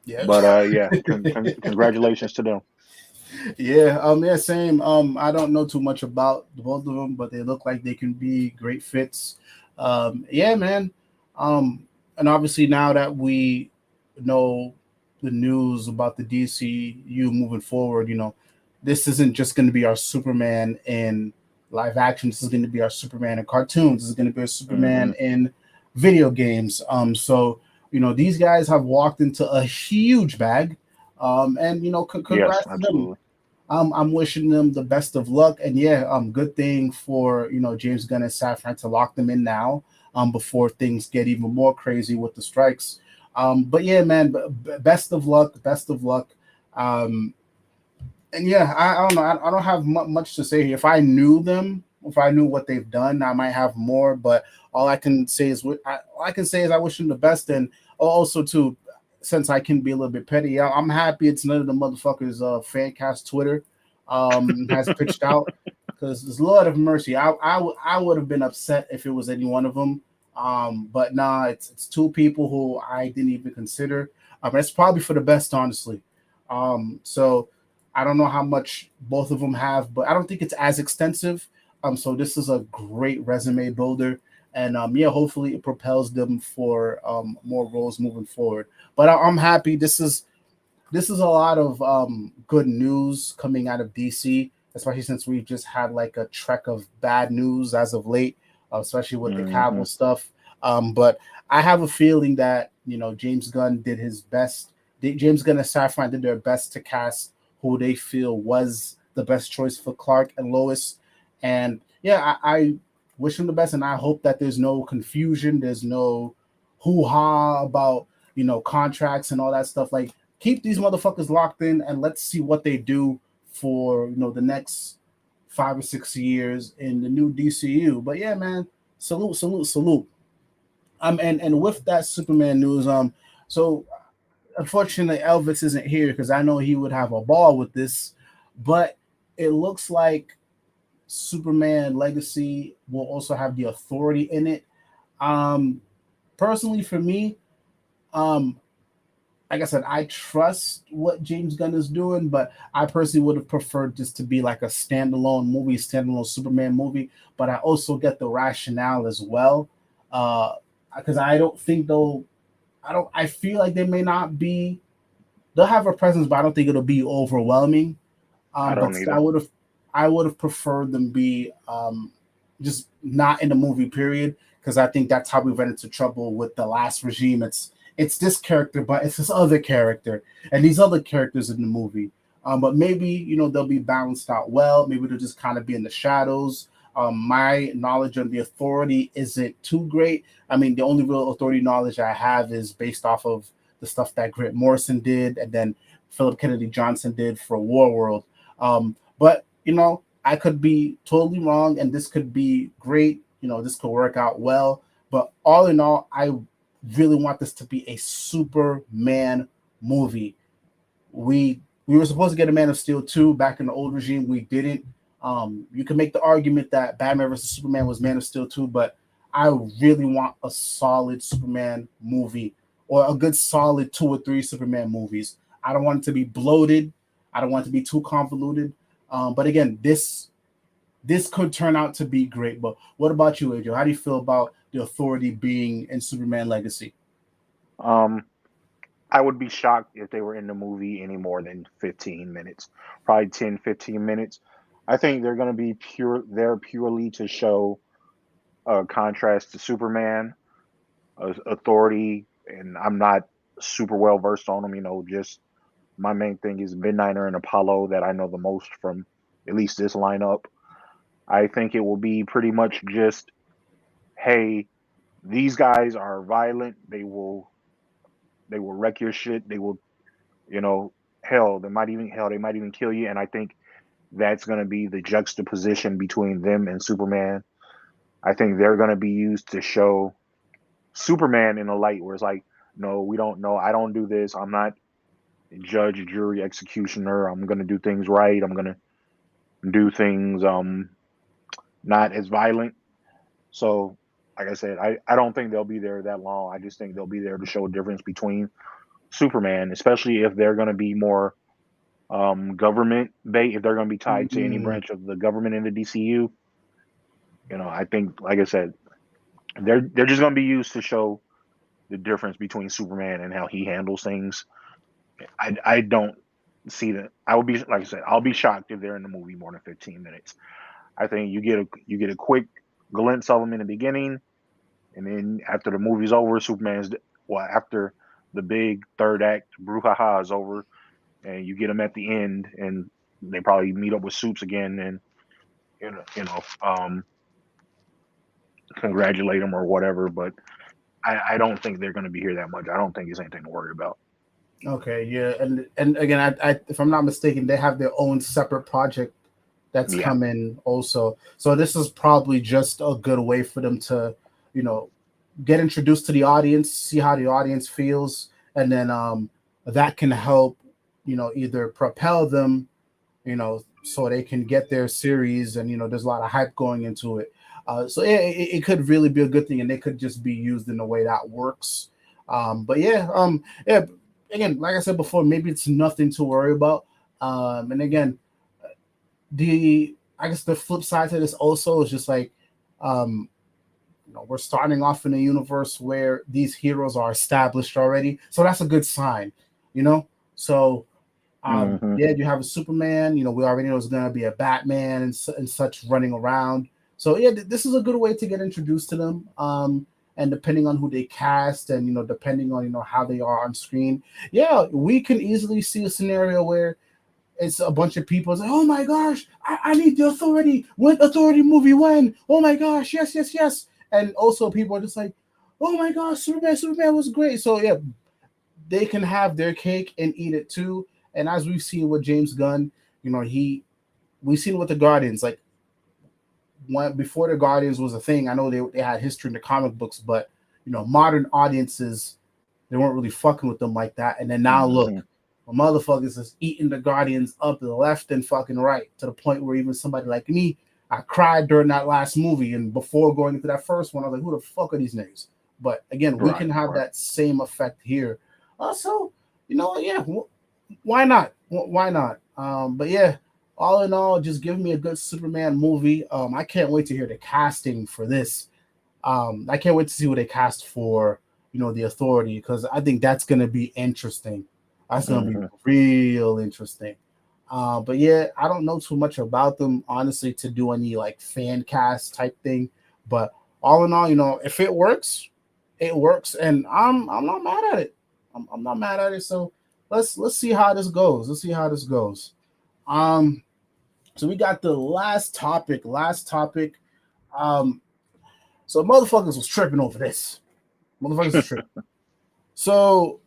Yeah. But yeah, congratulations to them. Yeah, yeah, same. I don't know too much about the both of them, but they look like they can be great fits. Yeah, man. And obviously now that we know the news about the DCU moving forward, this isn't just going to be our Superman in live action. This is going to be our Superman in cartoons. This is going to be a Hmm. Superman in video games. So these guys have walked into a huge bag. And Yes, congrats to them. absolutely. I'm wishing them the best of luck, and yeah, good thing for James Gunn and Safran to lock them in now, before things get even more crazy with the strikes. But yeah, man, best of luck, best of luck. Um, and yeah, I don't know, I don't have much to say here. If I knew them, if I knew what they've done, I might have more. But all I can say is all I can say is I wish them the best, and also too, since I can be a little bit petty, I'm happy it's none of the motherfuckers fan cast Twitter has pitched out, because there's Lord of mercy. I would have been upset if it was any one of them. But nah, it's two people who I didn't even consider. It's probably for the best, honestly. So I don't know how much both of them have, but I don't think it's as extensive. So this is a great resume builder, and yeah, hopefully it propels them for more roles moving forward. But I'm happy. This is a lot of good news coming out of DC, especially since we've just had like a trek of bad news as of late, especially with the Hmm. Cavill stuff. But I have a feeling that James Gunn did his best. James Gunn and Safran did their best to cast who they feel was the best choice for Clark and Lois. And yeah, I wish them the best, and I hope that there's no confusion, there's no hoo ha about contracts and all that stuff. Like, keep these motherfuckers locked in, and let's see what they do for the next 5 or 6 years in the new DCU. But yeah, man, salute, salute, salute. And with that Superman news, so unfortunately Elvis isn't here because I know he would have a ball with this, but it looks like Superman Legacy will also have the Authority in it. Um, Personally, for me, um, like I said, I trust what James Gunn is doing, but I personally would have preferred this to be like a standalone movie, standalone Superman movie. But I also get the rationale as well, because I don't think they'll. I don't. I feel like they may not be. They'll have a presence, but I don't think it'll be overwhelming. I But don't either. I would have preferred them be just not in the movie period, because I think that's how we ran into trouble with the last regime. It's this character, but it's this other character, and these other characters in the movie. But maybe they'll be balanced out well. Maybe they'll just kind of be in the shadows. My knowledge on the Authority isn't too great. I mean, the only real Authority knowledge I have is based off of the stuff that Grant Morrison did, and then Philip Kennedy Johnson did for Warworld. But I could be totally wrong, and this could be great. This could work out well. But all in all, I really want this to be a Superman movie. We were supposed to get a Man of Steel 2 back in the old regime. We didn't. You can make the argument that Batman versus Superman was Man of Steel 2, but I really want a solid Superman movie or a good solid 2 or 3 Superman movies. I don't want it to be bloated. I don't want it to be too convoluted. But again, this could turn out to be great. But what about you, Adriel? How do you feel about the Authority being in Superman Legacy? Um, I would be shocked if they were in the movie any more than 15 minutes, probably 10, 15 minutes. I think they're going to be there purely to show a contrast to Superman, Authority, and I'm not super well versed on them. Just my main thing is Midnighter and Apollo that I know the most from at least this lineup. I think it will be pretty much just, hey, these guys are violent. They will wreck your shit. They will, you know, they might even kill you. And I think that's going to be the juxtaposition between them and Superman. I think they're going to be used to show Superman in a light where it's like, no, we don't know. I don't do this. I'm not judge, jury, executioner. I'm going to do things right. I'm going to do things not as violent. So, like I said, I don't think they'll be there that long. I just think they'll be there to show a difference between Superman, especially if they're going to be more government bait, if they're going to be tied to any Mm, branch of the government in the DCU. I think, like I said, they're just going to be used to show the difference between Superman and how he handles things. I don't see that. I would be, like I said, I'll be shocked if they're in the movie more than 15 minutes. I think you get a quick glimpse of them in the beginning, and then after the movie's over, after the big third act brouhaha is over, and you get them at the end, and they probably meet up with Soups again, and congratulate them or whatever. But I don't think they're going to be here that much. I don't think it's anything to worry about. okay, yeah, and again, I if I'm not mistaken, they have their own separate project that's Yeah, coming also. So this is probably just a good way for them to, you know, get introduced to the audience, see how the audience feels, and then that can help, either propel them, so they can get their series, and there's a lot of hype going into it. So it could really be a good thing, and they could just be used in a way that works. But yeah. Again, like I said before, maybe it's nothing to worry about. And again, I guess the flip side to this also is just like, um, we're starting off in a universe where these heroes are established already, so that's a good sign, you know. So hmm yeah, you have a Superman. We already know there's going to be a Batman and such running around. So yeah, this is a good way to get introduced to them. And depending on who they cast, and depending on how they are on screen, yeah, we can easily see a scenario where it's a bunch of people say, "Oh my gosh, I need the Authority. What Authority movie when? Oh my gosh, yes, yes, yes." And also people are just like, "Oh my gosh, Superman was great." So yeah, they can have their cake and eat it too. And as we've seen with James Gunn, we've seen with the Guardians, like before the Guardians was a thing. I know they had history in the comic books, but modern audiences, they weren't really fucking with them like that. And then now look, hmm motherfuckers is eating the Guardians up to the left and fucking right, to the point where even somebody like me, I cried during that last movie, and before going into that first one, I was like, "Who the fuck are these niggas?" But again, we can Right, have right. that same effect here. So yeah, why not? Why not? But yeah, all in all, just give me a good Superman movie. I can't wait to hear the casting for this. I can't wait to see what they cast for, the Authority, because I think that's gonna be interesting. That's gonna be hmm real interesting. But yeah, I don't know too much about them honestly to do any like fan cast type thing. But all in all, if it works, it works, and I'm not mad at it. I'm not mad at it. So let's see how this goes. Let's see how this goes. Um, so we got the last topic. Last topic. Um, so motherfuckers was tripping over this. Motherfuckers was tripping. So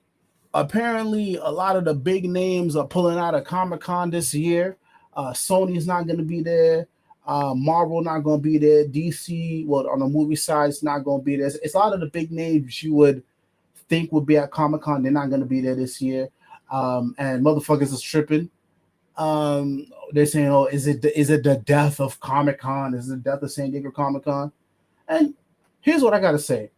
apparently, a lot of the big names are pulling out of Comic Con this year. Sony's not going to be there. Marvel not going to be there. DC, well, on the movie side, it's not going to be there. It's a lot of the big names you would think would be at Comic Con. They're not going to be there this year. And motherfuckers is tripping. They're saying, "Oh, is it the death of Comic Con? Is it the death of San Diego Comic Con?" And here's what I gotta say.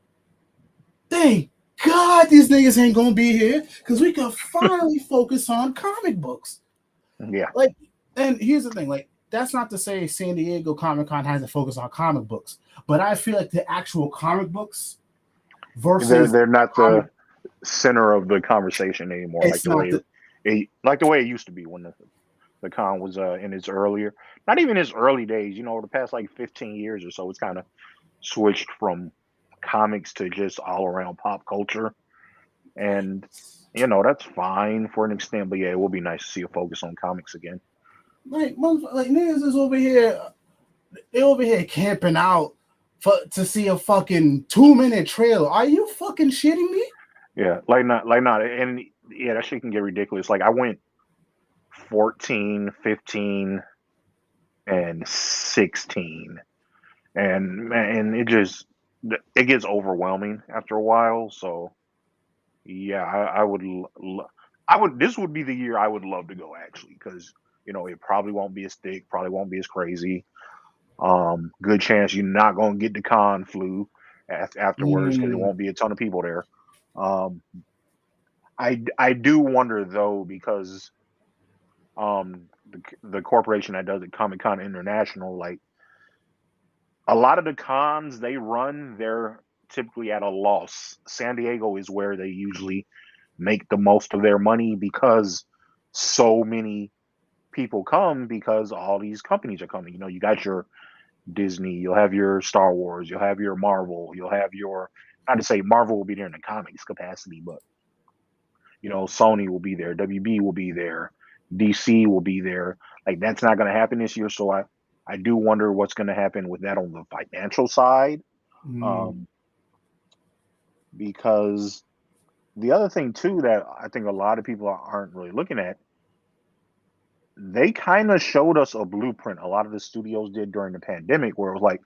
Thank God these niggas ain't gonna be here because we can finally focus on comic books. Yeah. Like, and here's the thing, like, that's not to say San Diego Comic Con hasn't focused on comic books, but I feel like the actual comic books versus They're not comic, the center of the conversation anymore, like it's the not way the it used to be when the con was in its earlier, not even its early days. The past like 15 years or so, it's kind of switched from comics to just all around pop culture, and that's fine for an extent. But yeah, it will be nice to see a focus on comics again. like niggas is over here, they over here camping out to see a fucking 2-minute trailer. Are you fucking shitting me? Yeah, not, and yeah, that shit can get ridiculous. Like I went 14, 15, and 16, and man, it gets overwhelming after a while. So yeah, I would. This would be the year I would love to go actually, because it probably won't be as thick, probably won't be as crazy. Good chance you're not gonna get the con flu afterwards because there won't be a ton of people there. Um, I do wonder though, because the corporation that does it, Comic Con International, like a lot of the cons they run, they're typically at a loss. San Diego is where they usually make the most of their money because so many people come because all these companies are coming. You got your Disney, you'll have your Star Wars, you'll have your Marvel, you'll have your, not to say Marvel will be there in the comics capacity, but Sony will be there, WB will be there, DC will be there. Like that's not going to happen this year. So I do wonder what's going to happen with that on the financial side. Um, because the other thing too that I think a lot of people aren't really looking at, they kind of showed us a blueprint. A lot of the studios did during the pandemic, where it was like,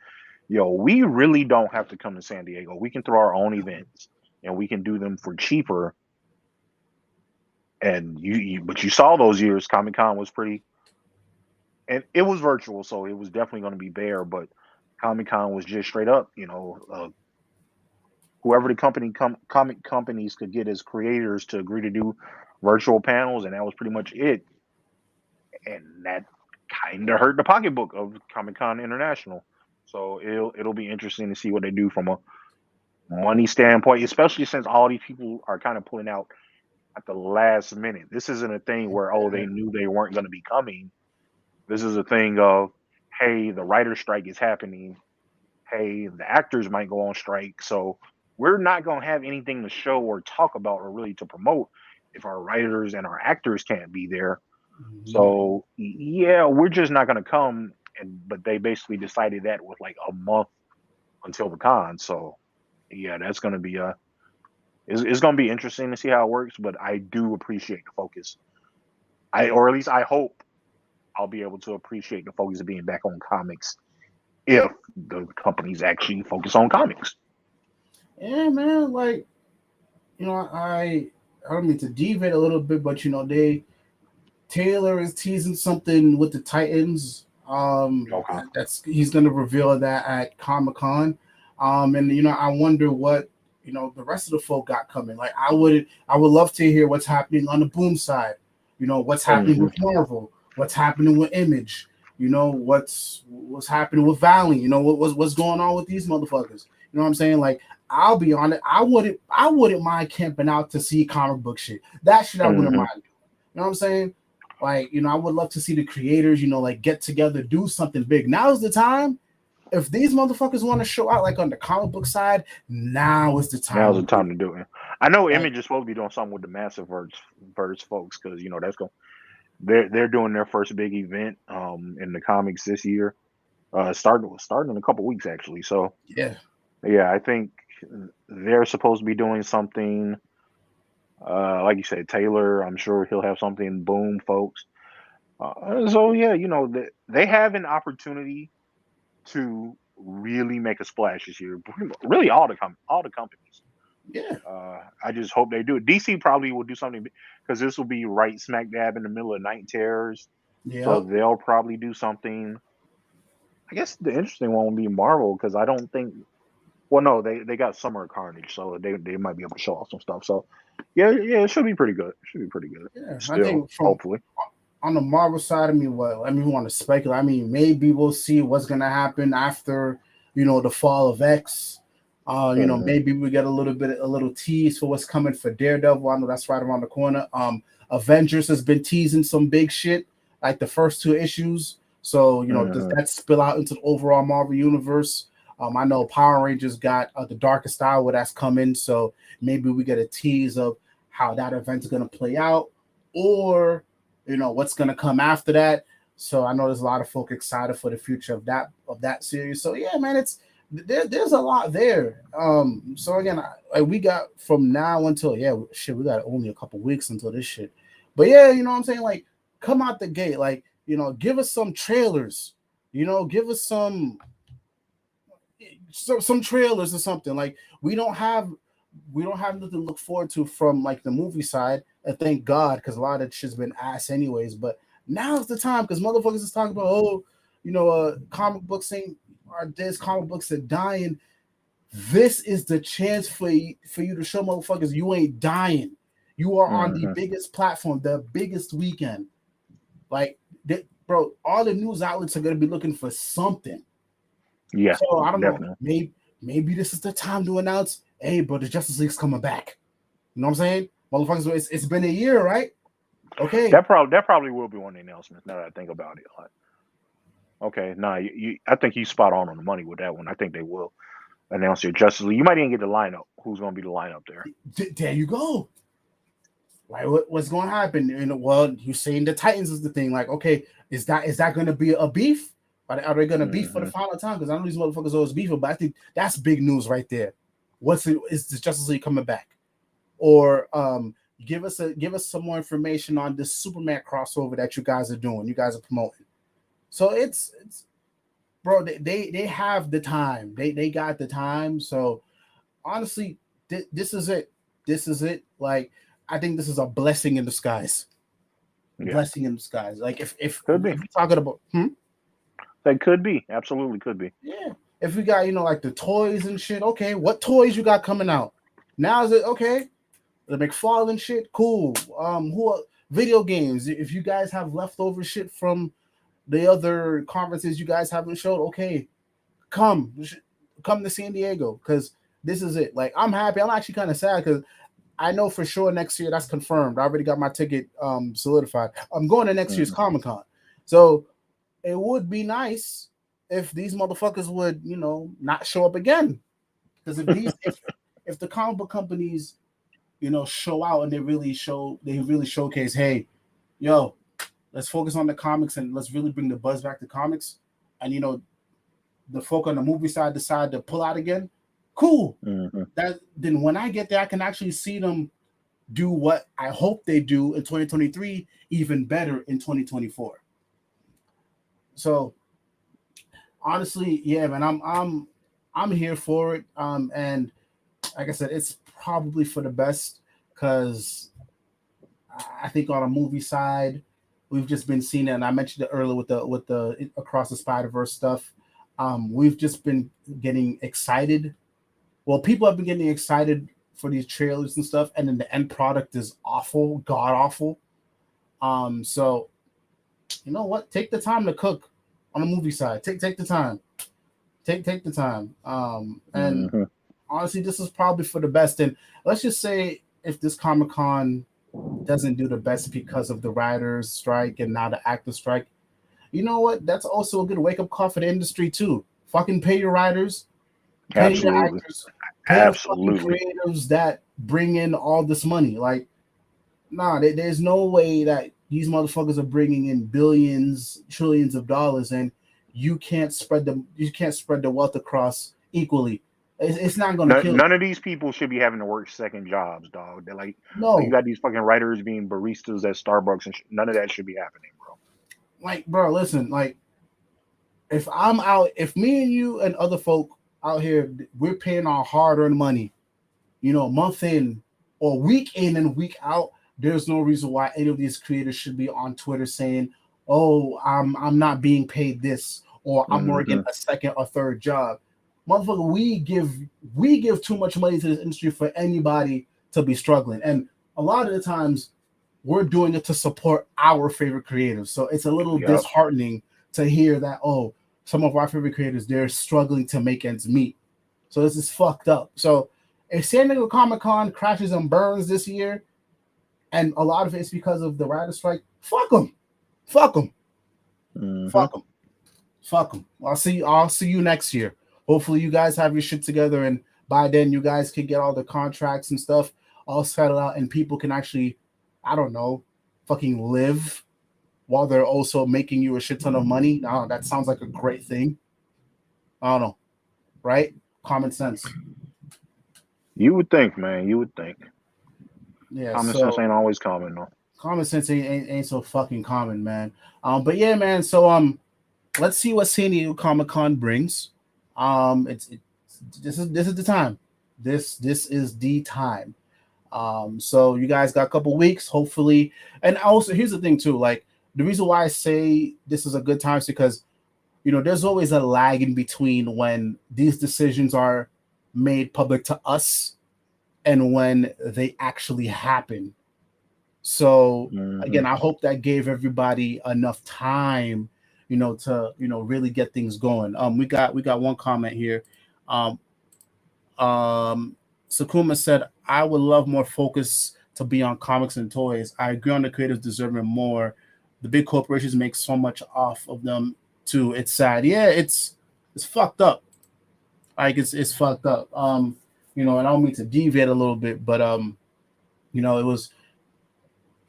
yo, we really don't have to come to San Diego. We can throw our own events and we can do them for cheaper. And but you saw those years, Comic Con was pretty, and it was virtual, so it was definitely going to be bare. But Comic Con was just straight up, whoever the comic companies could get as creators to agree to do virtual panels, and that was pretty much it. And that kind of hurt the pocketbook of Comic Con International. So it'll be interesting to see what they do from a money standpoint, especially since all these people are kind of pulling out at the last minute. This isn't a thing where they knew they weren't going to be coming. This is a thing of, hey, the writer strike is happening. Hey, the actors might go on strike, so we're not going to have anything to show or talk about or really to promote if our writers and our actors can't be there. So yeah, we're just not going to come. But they basically decided that with like a month until the con. So yeah, that's going to be it's going to be interesting to see how it works. But I do appreciate the focus. Or at least I hope I'll be able to appreciate the focus of being back on comics if the companies actually focus on comics. Yeah, man. Like, I don't mean to deviate a little bit, but Taylor is teasing something with the Titans. Okay. That's he's going to reveal that at Comic Con. And I wonder what the rest of the folk got coming. Like, I would love to hear what's happening on the Boom side. What's happening with Marvel, what's happening with Image. What's happening with Valiant. What's going on with these motherfuckers. You know what I'm saying? Like, I'll be honest, I wouldn't mind camping out to see comic book shit. That shit I wouldn't mind. You know what I'm saying? Like, I would love to see the creators, like get together, do something big. Now's the time. If these motherfuckers want to show out, like on the comic book side, now is the time. Now's the time to do it. I know Image is supposed to be doing something with the Massive Verse folks, because that's going. They're doing their first big event in the comics this year. Starting in a couple weeks actually. So yeah, I think they're supposed to be doing something. Like you said, Taylor, I'm sure he'll have something. Boom, folks. So yeah, they have an opportunity to really make a splash this year. Really, all the companies. Yeah. I just hope they do it. DC probably will do something because this will be right smack dab in the middle of Night Terrors. Yeah. So they'll probably do something. I guess the interesting one will be Marvel, because I don't think Well, no, they got Summer of Carnage, so they might be able to show off some stuff. So, yeah, it should be pretty good. It should be pretty good. Yeah, I Still, think from hopefully. on the Marvel side, I mean, well, I mean, we want to speculate. I mean, maybe we'll see what's gonna happen after the fall of X. Maybe we get a little tease for what's coming for Daredevil. I know that's right around the corner. Avengers has been teasing some big shit, like the first 2 issues. So does that spill out into the overall Marvel universe? I know Power Rangers got the Darkest Hour that's coming, so maybe we get a tease of how that event's gonna play out, or what's gonna come after that. So I know there's a lot of folk excited for the future of that series. So yeah, man, there's a lot there. So again, we got from now until we got only a couple weeks until this shit. But yeah, you know what I'm saying? Like, come out the gate, like give us some trailers, give us some trailers or something. Like we don't have nothing to look forward to from like the movie side, and thank God, because a lot of that shit's been ass anyways. But now's the time, because motherfuckers is talking about comic books ain't this, comic books are dying. This is the chance for you to show motherfuckers you ain't dying. You are on the biggest platform, the biggest weekend. Like, bro, all the news outlets are gonna be looking for something. Yeah. So I don't definitely. know. Maybe this is the time to announce, hey, bro, the Justice League's coming back. You know what I'm saying? Motherfuckers, it's been a year, right? Okay. That probably will be one of the announcements. Now that I think about it, like, okay, I think he's spot on the money with that one. I think they will announce your Justice League. You might even get the lineup. Who's going to be the lineup there? There you go. Like, what's going to happen? Well, you're saying the Titans is the thing. Like, okay, is that going to be a beef? Are they going to beef for the final time? Because I know these motherfuckers always beefing, but I think that's big news right there. Is the Justice League coming back? Or give us some more information on this Superman crossover that you guys are doing. You guys are promoting. So it's bro, they have the time. They got the time. So honestly, this is it. This is it. Like, I think this is a blessing in disguise. Yeah. Blessing in disguise. Like if could be. If you're talking about that could be. Absolutely could be. Yeah. If we got, like the toys and shit, okay, what toys you got coming out? Now is it okay? The McFarlane shit, cool. Video games? If you guys have leftover shit from the other conferences you guys haven't showed, okay, come to San Diego, because this is it. Like, I'm happy. I'm actually kind of sad because I know for sure next year that's confirmed. I already got my ticket solidified. I'm going to next year's Comic-Con. So it would be nice if these motherfuckers would, not show up again. Because if the comic book companies, show out and they really showcase, hey, yo, let's focus on the comics and let's really bring the buzz back to comics. And the folk on the movie side decide to pull out again. Cool. Then when I get there, I can actually see them do what I hope they do in 2023, even better in 2024. So honestly, yeah, man, I'm here for it. And like I said, it's probably for the best, because I think on a movie side, we've just been seeing it, and I mentioned it earlier with the Across the Spider-Verse stuff. We've just been getting excited. Well, people have been getting excited for these trailers and stuff, and then the end product is awful, god awful. So you know what? Take the time to cook on the movie side. Take the time. Take the time. And honestly, this is probably for the best. And let's just say if this Comic-Con doesn't do the best because of the writers' strike and now the actors' strike, you know what? That's also a good wake-up call for the industry too. Fucking pay your writers, pay your actors, pay the fucking creatives that bring in all this money. Like, there's no way that these motherfuckers are bringing in billions, trillions of dollars, and you can't spread the wealth across equally. It's not going to kill. None of these people should be having to work second jobs, dog. They're like, you got these fucking writers being baristas at Starbucks, and none of that should be happening, bro. Like, bro, listen, like, if me and you and other folk out here, we're paying our hard-earned money, month in or week in and week out, there's no reason why any of these creators should be on Twitter saying, oh, I'm not being paid this, or I'm working a second or third job. motherfucker, we give too much money to this industry for anybody to be struggling. And a lot of the times we're doing it to support our favorite creators. So it's a little disheartening to hear that, oh, some of our favorite creators, they're struggling to make ends meet. So this is fucked up. So if San Diego Comic-Con crashes and burns this year, and a lot of it's because of the writer's strike, fuck them. Fuck them. Fuck them. Fuck them. I'll see you next year. Hopefully you guys have your shit together, and by then you guys can get all the contracts and stuff all settled out, and people can actually, I don't know, fucking live while they're also making you a shit ton of money. Now that sounds like a great thing. I don't know, right? Common sense. You would think, man. You would think. Yeah. Common sense ain't always common, though. Common sense ain't so fucking common, man. But yeah, man. So let's see what San Diego Comic-Con brings. This is the time. This is the time. So you guys got a couple weeks, hopefully. And also, here's the thing too. Like, the reason why I say this is a good time is because, you know, there's always a lag in between when these decisions are made public to us and when they actually happen. So again, I hope that gave everybody enough time, you know, to, you know, really get things going. We got one comment here. Sakuma said, I would love more focus to be on comics and toys. I agree on the creators deserving more. The big corporations make so much off of them too. It's sad. Yeah, it's fucked up. Like it's fucked up. You know, and I don't mean to deviate a little bit, but you know, it was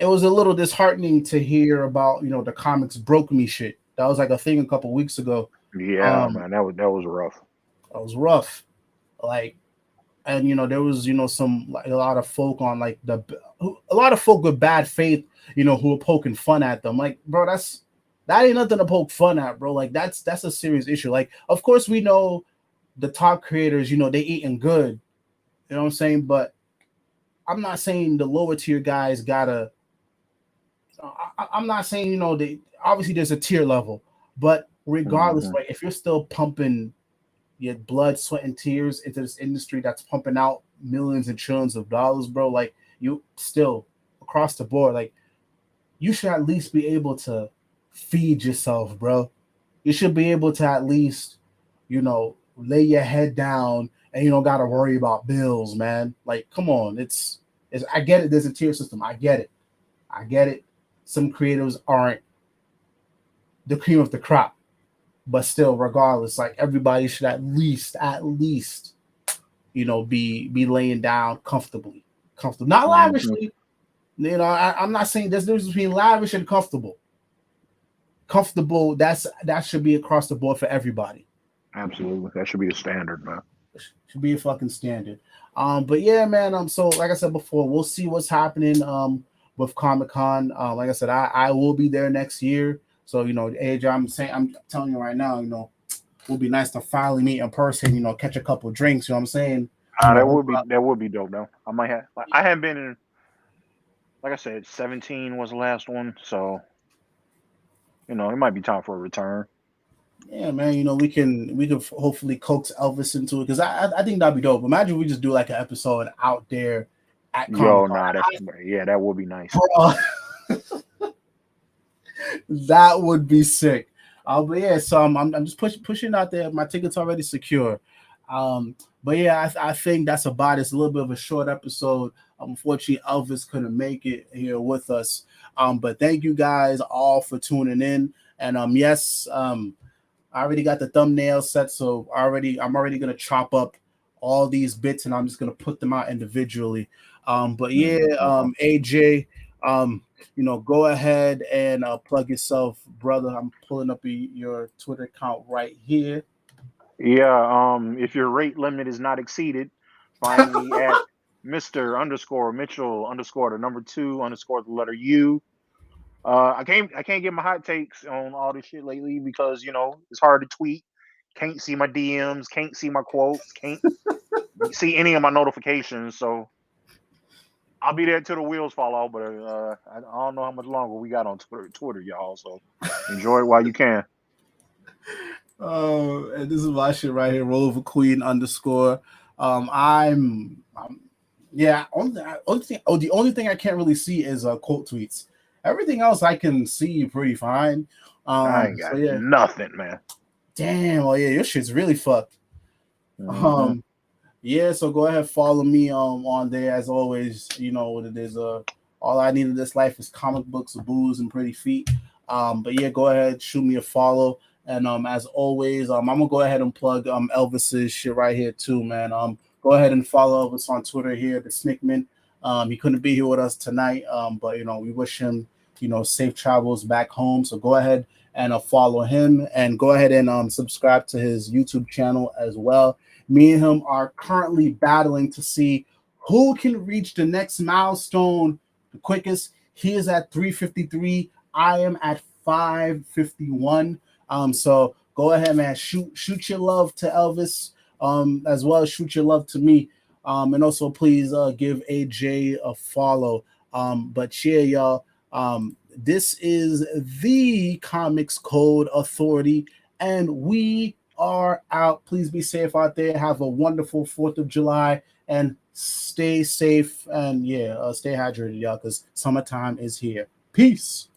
a little disheartening to hear about, you know, the comics broke me shit. That was like a thing a couple weeks ago. Yeah, man, that was rough. That was rough. Like, and you know, there was, you know, some like a lot of folk on like a lot of folk with bad faith, you know, who were poking fun at them. Like, bro, that ain't nothing to poke fun at, bro. Like that's a serious issue. Like, of course we know the top creators, you know, they eating good. You know what I'm saying? But I'm not saying the lower tier guys gotta. I'm not saying, you know, obviously there's a tier level, but regardless, like if you're still pumping your blood, sweat, and tears into this industry that's pumping out millions and trillions of dollars, bro, like you still across the board, like you should at least be able to feed yourself, bro. You should be able to at least, you know, lay your head down and you don't got to worry about bills, man. Like, come on. It's I get it. There's a tier system. I get it. Some creators aren't the cream of the crop, but still, regardless, like everybody should at least, you know, be laying down comfortable, not lavishly. You know, I'm not saying there's a difference between lavish and comfortable. Comfortable, that should be across the board for everybody. Absolutely, that should be the standard, man. Should be a fucking standard. But yeah, man. So like I said before, we'll see what's happening with Comic-Con. Like I said, I will be there next year. So, you know, AJ, I'm telling you right now, you know, it would be nice to finally meet in person, you know, catch a couple drinks, you know what I'm saying? That would be dope though. I might have, like, I haven't been in, like I said, 17 was the last one, so you know, it might be time for a return. Yeah, man, you know, we can hopefully coax Elvis into it, because I think that'd be dope. Imagine we just do like an episode out there at Comic-Con. That would be nice. That would be sick. But yeah, so I'm just pushing out there. My ticket's already secure. But yeah, I think that's about it. It's a little bit of a short episode. Unfortunately, Elvis couldn't make it here with us. But thank you guys all for tuning in. And yes, I already got the thumbnail set, so I'm already gonna chop up all these bits and I'm just gonna put them out individually. But yeah, AJ, you know, go ahead and plug yourself, brother. I'm pulling up your Twitter account right here. Yeah, if your rate limit is not exceeded, find me at Mr. Mitchell _ 2 _ the letter U. I can't get my hot takes on all this shit lately because, you know, it's hard to tweet. Can't see my DMs, can't see my quotes, can't see any of my notifications. So I'll be there till the wheels fall off. But I don't know how much longer we got on Twitter, y'all. So enjoy it while you can. And this is my shit right here. Roll over Queen underscore. I'm yeah. The only thing I can't really see is quote tweets. Everything else I can see pretty fine. I ain't So got yeah. nothing, man. Damn. Oh yeah, your shit's really fucked. Mm-hmm. Yeah. So go ahead, follow me on there as always. You know what it is. All I need in this life is comic books, booze, and pretty feet. But yeah, go ahead, shoot me a follow. And as always, I'm gonna go ahead and plug Elvis's shit right here too, man. Go ahead and follow Elvis on Twitter here, the Snickman. He couldn't be here with us tonight, but you know we wish him safe travels back home. So go ahead and follow him, and go ahead and subscribe to his YouTube channel as well. Me and him are currently battling to see who can reach the next milestone the quickest. He is at 353. I am at 551. So go ahead, man. Shoot your love to Elvis, as well as shoot your love to me. And also please give AJ a follow. But yeah, y'all. This is the Comics Code Authority, and we are out. Please be safe out there. Have a wonderful 4th of July, and stay safe. And yeah, stay hydrated, y'all, because summertime is here. Peace.